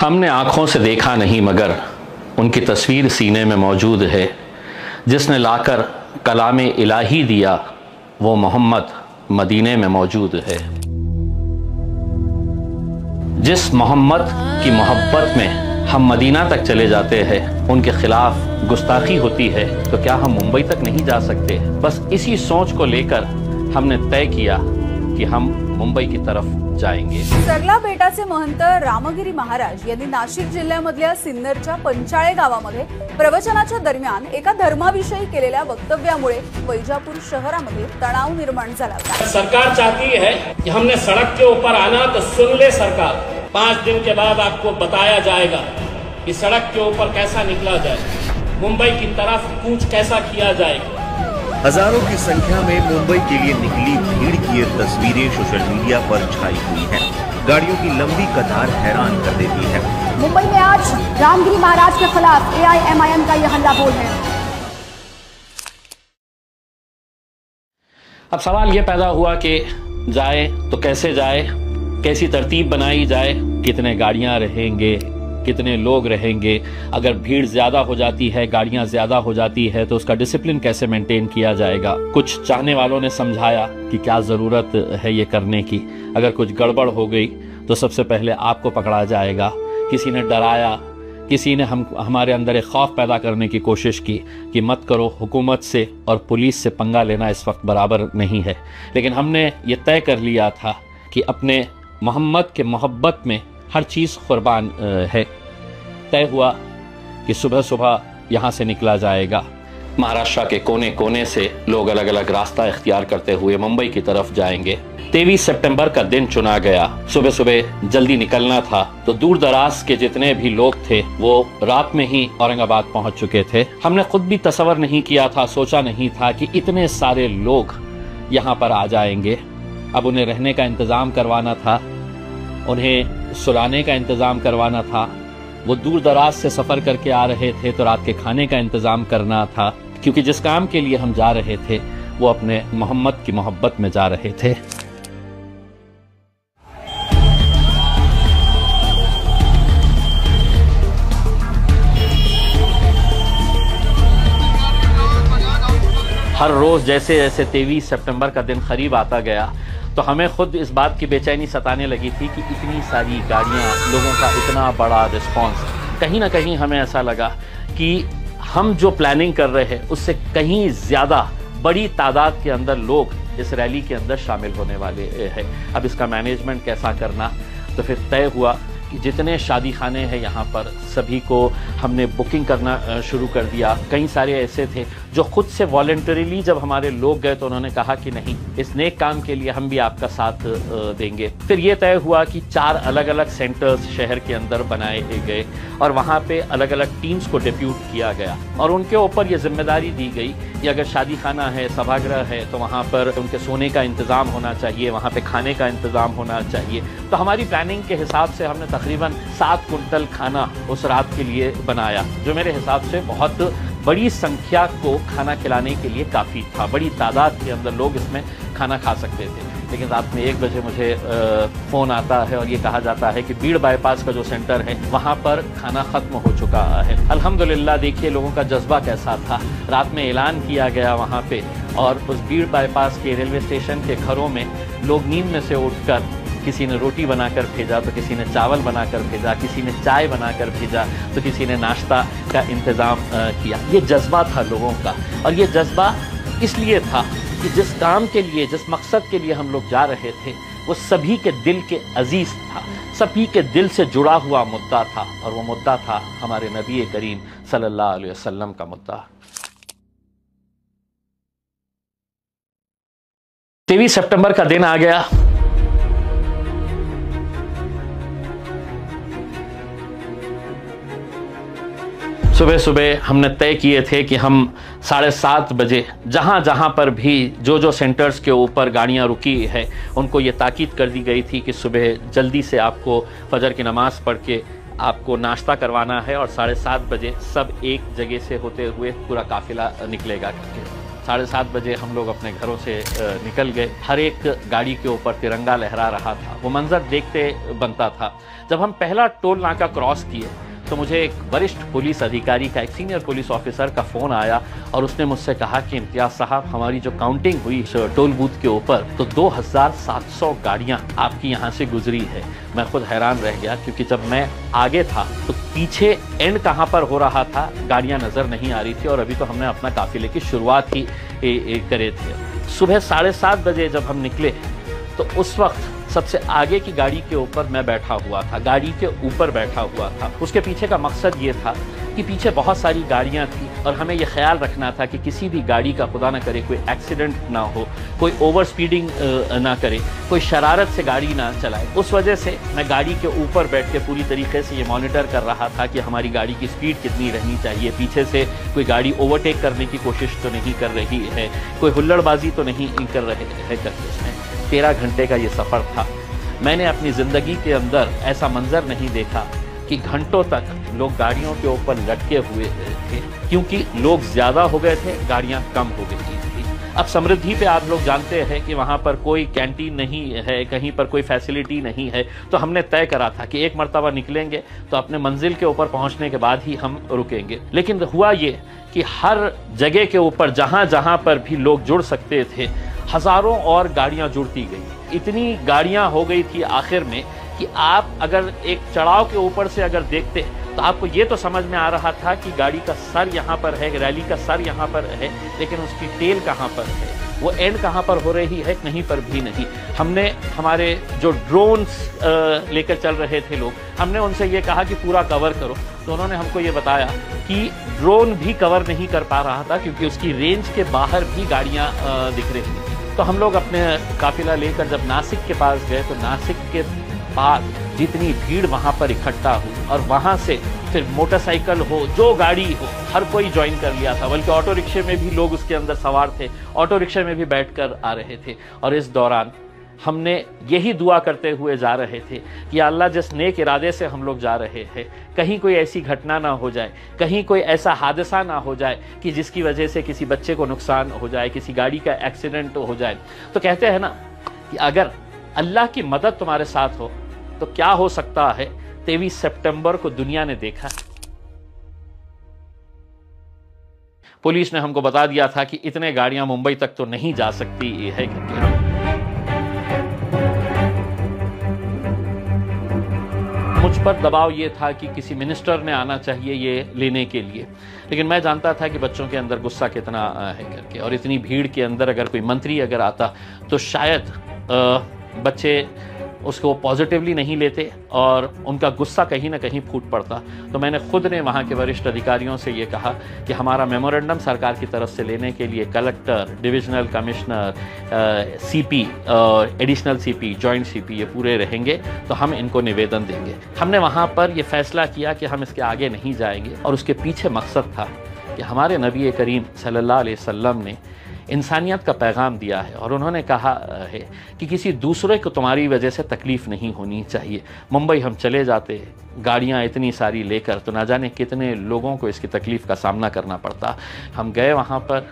हमने आँखों से देखा नहीं मगर उनकी तस्वीर सीने में मौजूद है। जिसने लाकर कलाम इलाही दिया वो मोहम्मद मदीने में मौजूद है। जिस मोहम्मद की मोहब्बत में हम मदीना तक चले जाते हैं, उनके खिलाफ गुस्ताखी होती है, तो क्या हम मुंबई तक नहीं जा सकते? बस इसी सोच को लेकर हमने तय किया कि हम मुंबई की तरफ जाएंगे। सरला बेटाचे महंत रामगिरी महाराज यांनी नाशिक जिल्ह्यामधल्या सिन्नरच्या पंचाळे गावामध्ये प्रवचनाच्या दरम्यान एका धर्माविषयी केलेल्या वक्तव्यामुळे वैजापूर शहरामध्ये तणाव निर्माण झाला होता। सरकार चाहती है कि हमने सड़क के ऊपर आना तो सुन ले सरकार, 5 दिन के बाद आपको बताया जाएगा कि सड़क के ऊपर कैसा निकला जाए, मुंबई की तरफ कूच कैसा किया जाएगा। हजारों की संख्या में मुंबई के लिए निकली भीड़ की ये तस्वीरें सोशल मीडिया पर छाई हुई हैं। गाड़ियों की लंबी कतार हैरान कर देती है। मुंबई में आज रामगिरी महाराज के खिलाफ AIMIM का यह हल्ला बोल है। अब सवाल ये पैदा हुआ कि जाए तो कैसे जाए, कैसी तरतीब बनाई जाए, कितने गाड़ियां रहेंगे, कितने लोग रहेंगे, अगर भीड़ ज़्यादा हो जाती है, गाड़ियां ज़्यादा हो जाती है तो उसका डिसिप्लिन कैसे मेंटेन किया जाएगा। कुछ चाहने वालों ने समझाया कि क्या ज़रूरत है ये करने की, अगर कुछ गड़बड़ हो गई तो सबसे पहले आपको पकड़ा जाएगा। किसी ने डराया, किसी ने हमारे अंदर एक खौफ पैदा करने की कोशिश की कि मत करो, हुकूमत से और पुलिस से पंगा लेना इस वक्त बराबर नहीं है। लेकिन हमने ये तय कर लिया था कि अपने मोहम्मद के मोहब्बत में हर चीज़ कुर्बान है। तय हुआ कि सुबह सुबह यहाँ से निकला जाएगा। महाराष्ट्र के कोने कोने से लोग अलग अलग रास्ता इख्तियार करते हुए मुंबई की तरफ जाएंगे। 23 सितंबर का दिन चुना गया। सुबह सुबह जल्दी निकलना था तो दूर दराज के जितने भी लोग थे वो रात में ही औरंगाबाद पहुंच चुके थे। हमने खुद भी तसव्वुर नहीं किया था, सोचा नहीं था कि इतने सारे लोग यहाँ पर आ जाएंगे। अब उन्हें रहने का इंतज़ाम करवाना था, उन्हें सुलाने का इंतज़ाम करवाना था। वो दूर दराज से सफ़र करके आ रहे थे तो रात के खाने का इंतज़ाम करना था, क्योंकि जिस काम के लिए हम जा रहे थे वो अपने मोहम्मद की मोहब्बत में जा रहे थे। हर रोज़ जैसे जैसे 23 सितंबर का दिन करीब आता गया तो हमें खुद इस बात की बेचैनी सताने लगी थी कि इतनी सारी गाड़ियां, लोगों का इतना बड़ा रिस्पांस। कहीं ना कहीं हमें ऐसा लगा कि हम जो प्लानिंग कर रहे हैं उससे कहीं ज़्यादा बड़ी तादाद के अंदर लोग इस रैली के अंदर शामिल होने वाले हैं। अब इसका मैनेजमेंट कैसा करना, तो फिर तय हुआ कि जितने शादी खाने हैं यहाँ पर सभी को हमने बुकिंग करना शुरू कर दिया। कई सारे ऐसे थे जो खुद से वॉलंटरीली जब हमारे लोग गए तो उन्होंने कहा कि नहीं, इस नेक काम के लिए हम भी आपका साथ देंगे। फिर ये तय हुआ कि 4 अलग अलग सेंटर्स शहर के अंदर बनाए गए और वहाँ पे अलग अलग टीम्स को डिप्यूट किया गया और उनके ऊपर ये जिम्मेदारी दी गई कि अगर शादी खाना है, सभागृह है, तो वहाँ पर उनके सोने का इंतज़ाम होना चाहिए, वहाँ पे खाने का इंतज़ाम होना चाहिए। तो हमारी प्लानिंग के हिसाब से हमने तकरीबन 7 कुंटल खाना उस रात के लिए बनाया, जो मेरे हिसाब से बहुत बड़ी संख्या को खाना खिलाने के लिए काफ़ी था। बड़ी तादाद के अंदर लोग इसमें खाना खा सकते थे। लेकिन रात में 1 बजे मुझे फ़ोन आता है और ये कहा जाता है कि बीड़ बाईपास का जो सेंटर है वहाँ पर खाना ख़त्म हो चुका है। अल्हम्दुलिल्लाह, देखिए लोगों का जज्बा कैसा था। रात में ऐलान किया गया वहाँ पे और उस बीड़ बाईपास के रेलवे स्टेशन के घरों में लोग नींद में से उठकर किसी ने रोटी बनाकर भेजा तो किसी ने चावल बनाकर भेजा, किसी ने चाय बनाकर भेजा तो किसी ने नाश्ता का इंतज़ाम किया। ये जज्बा था लोगों का और ये जज्बा इसलिए था कि जिस काम के लिए, जिस मकसद के लिए हम लोग जा रहे थे वो सभी के दिल के अजीज था, सभी के दिल से जुड़ा हुआ मुद्दा था और वो मुद्दा था हमारे नबी करीम सल्लल्लाहु अलैहि वसल्लम का मुद्दा। 23 सितंबर का दिन आ गया। सुबह सुबह हमने तय किए थे कि हम 7:30 बजे जहाँ जहाँ पर भी जो सेंटर्स के ऊपर गाड़ियाँ रुकी है उनको ये ताकीद कर दी गई थी कि सुबह जल्दी से आपको फजर की नमाज़ पढ़ के आपको नाश्ता करवाना है और 7:30 बजे सब एक जगह से होते हुए पूरा काफिला निकलेगा। 7:30 बजे हम लोग अपने घरों से निकल गए। हर एक गाड़ी के ऊपर तिरंगा लहरा रहा था। वो मंजर देखते बनता था। जब हम पहला टोल नाका क्रॉस किए तो मुझे एक वरिष्ठ पुलिस अधिकारी का, एक सीनियर पुलिस ऑफिसर का फ़ोन आया और उसने मुझसे कहा कि इम्तियाज़ साहब, हमारी जो काउंटिंग हुई टोल बूथ के ऊपर तो 2700 गाड़ियाँ आपकी यहाँ से गुजरी है। मैं खुद हैरान रह गया, क्योंकि जब मैं आगे था तो पीछे एंड कहाँ पर हो रहा था गाड़ियाँ नज़र नहीं आ रही थी, और अभी तो हमने अपना काफिले की शुरुआत ही करे थे। सुबह 7:30 बजे जब हम निकले तो उस वक्त सबसे आगे की गाड़ी के ऊपर मैं बैठा हुआ था, गाड़ी के ऊपर बैठा हुआ था। उसके पीछे का मकसद ये था कि पीछे बहुत सारी गाड़ियां थी और हमें यह ख्याल रखना था कि किसी भी गाड़ी का खुदा ना करे कोई एक्सीडेंट ना हो, कोई ओवर स्पीडिंग ना करे, कोई शरारत से गाड़ी ना चलाए। उस वजह से मैं गाड़ी के ऊपर बैठ के पूरी तरीके से ये मॉनिटर कर रहा था कि हमारी गाड़ी की स्पीड कितनी रहनी चाहिए, पीछे से कोई गाड़ी ओवरटेक करने की कोशिश तो नहीं कर रही है, कोई हुल्लड़बाजी तो नहीं कर रहे है करके। 13 घंटे का ये सफ़र था। मैंने अपनी ज़िंदगी के अंदर ऐसा मंजर नहीं देखा कि घंटों तक लोग गाड़ियों के ऊपर लटके हुए थे, क्योंकि लोग ज़्यादा हो गए थे, गाड़ियाँ कम हो गई थी। अब समृद्धि पे आप लोग जानते हैं कि वहाँ पर कोई कैंटीन नहीं है, कहीं पर कोई फैसिलिटी नहीं है, तो हमने तय करा था कि एक मर्तबा निकलेंगे तो अपने मंजिल के ऊपर पहुँचने के बाद ही हम रुकेंगे। लेकिन हुआ ये कि हर जगह के ऊपर जहाँ जहाँ पर भी लोग जुड़ सकते थे, हज़ारों और गाड़ियाँ जुड़ती गई। इतनी गाड़ियाँ हो गई थी आखिर में कि आप अगर एक चढ़ाव के ऊपर से अगर देखते तो आपको ये तो समझ में आ रहा था कि गाड़ी का सर यहाँ पर है, रैली का सर यहाँ पर है, लेकिन उसकी टेल कहाँ पर है, वो एंड कहाँ पर हो रही है, कहीं पर भी नहीं। हमने हमारे जो ड्रोन्स लेकर चल रहे थे लोग, हमने उनसे ये कहा कि पूरा कवर करो, तो उन्होंने हमको ये बताया कि ड्रोन भी कवर नहीं कर पा रहा था, क्योंकि उसकी रेंज के बाहर भी गाड़ियाँ दिख रही थी। तो हम लोग अपने काफिला लेकर जब नासिक के पास गए तो नासिक के बाद जितनी भीड़ वहाँ पर इकट्ठा हुई, और वहाँ से फिर मोटरसाइकिल हो, जो गाड़ी हो, हर कोई ज्वाइन कर लिया था। बल्कि ऑटो रिक्शे में भी लोग उसके अंदर सवार थे, ऑटो रिक्शे में भी बैठकर आ रहे थे। और इस दौरान हमने यही दुआ करते हुए जा रहे थे कि अल्लाह, जिस नेक इरादे से हम लोग जा रहे हैं, कहीं कोई ऐसी घटना ना हो जाए, कहीं कोई ऐसा हादसा ना हो जाए कि जिसकी वजह से किसी बच्चे को नुकसान हो जाए, किसी गाड़ी का एक्सीडेंट हो जाए। तो कहते हैं ना कि अगर अल्लाह की मदद तुम्हारे साथ हो तो क्या हो सकता है। 23 सितंबर को दुनिया ने देखा। पुलिस ने हमको बता दिया था कि इतने गाड़ियां मुंबई तक तो नहीं जा सकती है करके। मुझ पर दबाव ये था कि किसी मिनिस्टर ने आना चाहिए ये लेने के लिए, लेकिन मैं जानता था कि बच्चों के अंदर गुस्सा कितना है करके, और इतनी भीड़ के अंदर अगर कोई मंत्री अगर आता तो शायद बच्चे उसको पॉजिटिवली नहीं लेते और उनका गुस्सा कहीं ना कहीं फूट पड़ता। तो मैंने खुद ने वहाँ के वरिष्ठ अधिकारियों से ये कहा कि हमारा मेमोरेंडम सरकार की तरफ से लेने के लिए कलेक्टर, डिविजनल कमिश्नर, सीपी और एडिशनल सीपी, जॉइंट सीपी, ये पूरे रहेंगे, तो हम इनको निवेदन देंगे। हमने वहाँ पर ये फैसला किया कि हम इसके आगे नहीं जाएंगे, और उसके पीछे मकसद था कि हमारे नबी करीम सल्लल्लाहु अलैहि वसल्लम ने इंसानियत का पैगाम दिया है, और उन्होंने कहा है कि किसी दूसरे को तुम्हारी वजह से तकलीफ़ नहीं होनी चाहिए। मुंबई हम चले जाते, गाड़ियाँ इतनी सारी लेकर, तो ना जाने कितने लोगों को इसकी तकलीफ़ का सामना करना पड़ता। हम गए वहाँ पर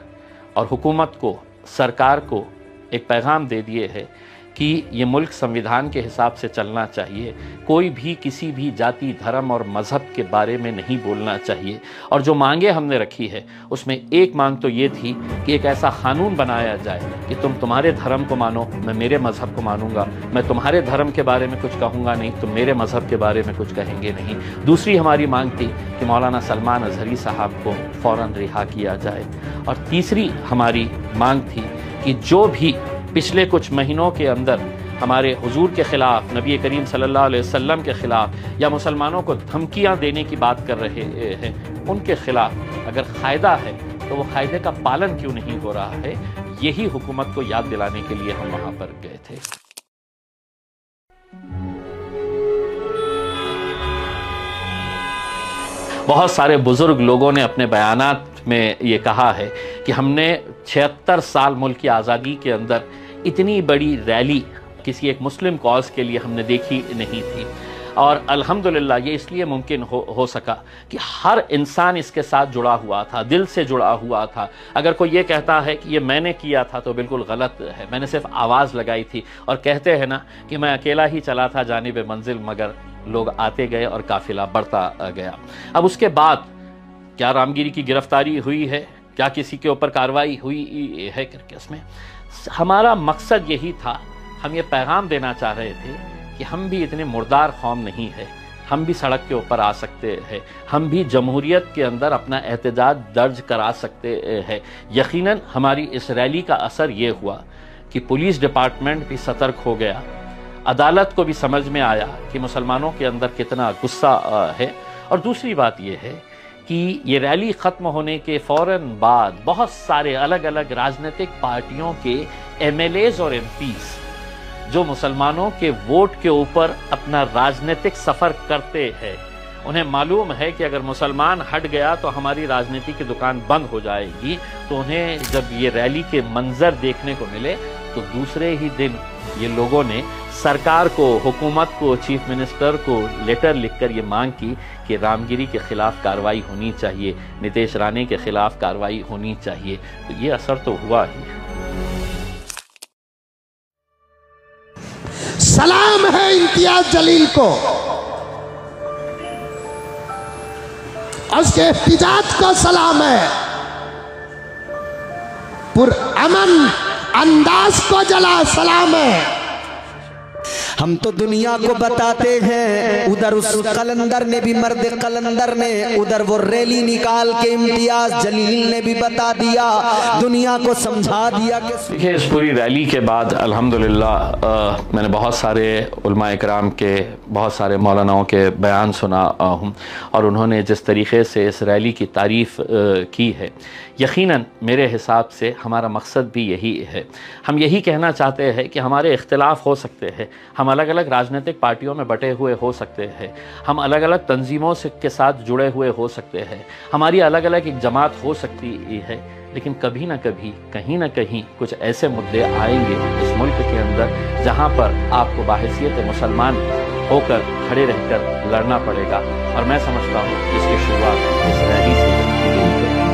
और हुकूमत को, सरकार को एक पैगाम दे दिए है कि ये मुल्क संविधान के हिसाब से चलना चाहिए, कोई भी किसी भी जाति, धर्म और मज़हब के बारे में नहीं बोलना चाहिए। और जो मांगे हमने रखी है उसमें एक मांग तो ये थी कि एक ऐसा कानून बनाया जाए कि तुम तुम्हारे धर्म को मानो, मैं मेरे मज़हब को मानूंगा, मैं तुम्हारे धर्म के बारे में कुछ कहूँगा नहीं, तुम मेरे मज़हब के बारे में कुछ कहेंगे नहीं। दूसरी हमारी मांग थी कि मौलाना सलमान अज़हरी साहब को फ़ौरन रिहा किया जाए। और तीसरी हमारी मांग थी कि जो भी पिछले कुछ महीनों के अंदर हमारे हुजूर के ख़िलाफ़, नबी करीम सल्लल्लाहु अलैहि वसल्लम के ख़िलाफ़ या मुसलमानों को धमकियां देने की बात कर रहे हैं, उनके ख़िलाफ़ अगर क़ायदा है तो वो क़ायदे का पालन क्यों नहीं हो रहा है, यही हुकूमत को याद दिलाने के लिए हम वहाँ पर गए थे। बहुत सारे बुज़ुर्ग लोगों ने अपने बयानात में ये कहा है कि हमने 76 साल मुल्क की आज़ादी के अंदर इतनी बड़ी रैली किसी एक मुस्लिम कॉज के लिए हमने देखी नहीं थी। और अल्हम्दुलिल्लाह ये इसलिए मुमकिन हो सका कि हर इंसान इसके साथ जुड़ा हुआ था, दिल से जुड़ा हुआ था। अगर कोई ये कहता है कि ये मैंने किया था तो बिल्कुल गलत है। मैंने सिर्फ आवाज़ लगाई थी, और कहते हैं ना कि मैं अकेला ही चला था जानिब मंजिल, मगर लोग आते गए और काफिला बढ़ता गया। अब उसके बाद क्या रामगिरी की गिरफ्तारी हुई है, क्या किसी के ऊपर कार्रवाई हुई है करके, उसमें हमारा मकसद यही था, हम ये पैगाम देना चाह रहे थे कि हम भी इतने मुर्दार कौम नहीं है, हम भी सड़क के ऊपर आ सकते हैं, हम भी जमहूरियत के अंदर अपना एहतजाज दर्ज करा सकते हैं। यकीनन हमारी इस रैली का असर ये हुआ कि पुलिस डिपार्टमेंट भी सतर्क हो गया, अदालत को भी समझ में आया कि मुसलमानों के अंदर कितना गुस्सा है। और दूसरी बात यह है कि ये रैली ख़त्म होने के फ़ौरन बाद बहुत सारे अलग अलग राजनीतिक पार्टियों के MLAs और MPs जो मुसलमानों के वोट के ऊपर अपना राजनीतिक सफ़र करते हैं, उन्हें मालूम है कि अगर मुसलमान हट गया तो हमारी राजनीति की दुकान बंद हो जाएगी, तो उन्हें जब ये रैली के मंजर देखने को मिले तो दूसरे ही दिन ये लोगों ने सरकार को, हुकूमत को, चीफ मिनिस्टर को लेटर लिखकर ये मांग की कि रामगिरी के खिलाफ कार्रवाई होनी चाहिए, नितेश राणे के खिलाफ कार्रवाई होनी चाहिए। तो ये असर तो हुआ ही। सलाम है इम्तियाज जलील को, उसके एहतिजाज को सलाम है, पुरअमन अंदाज को जला सलाम है। हम तो दुनिया को बताते हैं, उधर उस कलंदर ने भी, मर्द कलंदर ने उधर वो रैली निकाल के इम्तियाज जलील ने भी बता दिया, दुनिया को समझा दिया कि देखिए इस पूरी रैली के बाद अल्हम्दुलिल्लाह मैंने बहुत सारे उलमा इकराम के, बहुत सारे मौलानाओं के बयान सुना हूँ, और उन्होंने जिस तरीक़े से इस रैली की तारीफ़ की है, यकीनन मेरे हिसाब से हमारा मकसद भी यही है। हम यही कहना चाहते हैं कि हमारे इख्तिलाफ़ हो सकते हैं, हम अलग अलग राजनीतिक पार्टियों में बटे हुए हो सकते हैं, हम अलग अलग तंजीमों से के साथ जुड़े हुए हो सकते हैं, हमारी अलग अलग एक जमात हो सकती है, लेकिन कभी ना कभी, कहीं ना कहीं कुछ ऐसे मुद्दे आएंगे इस मुल्क के अंदर जहाँ पर आपको बाहैसियत मुसलमान होकर खड़े रहकर लड़ना पड़ेगा। और मैं समझता हूँ इसकी शुरुआत इस रैली से की गई है।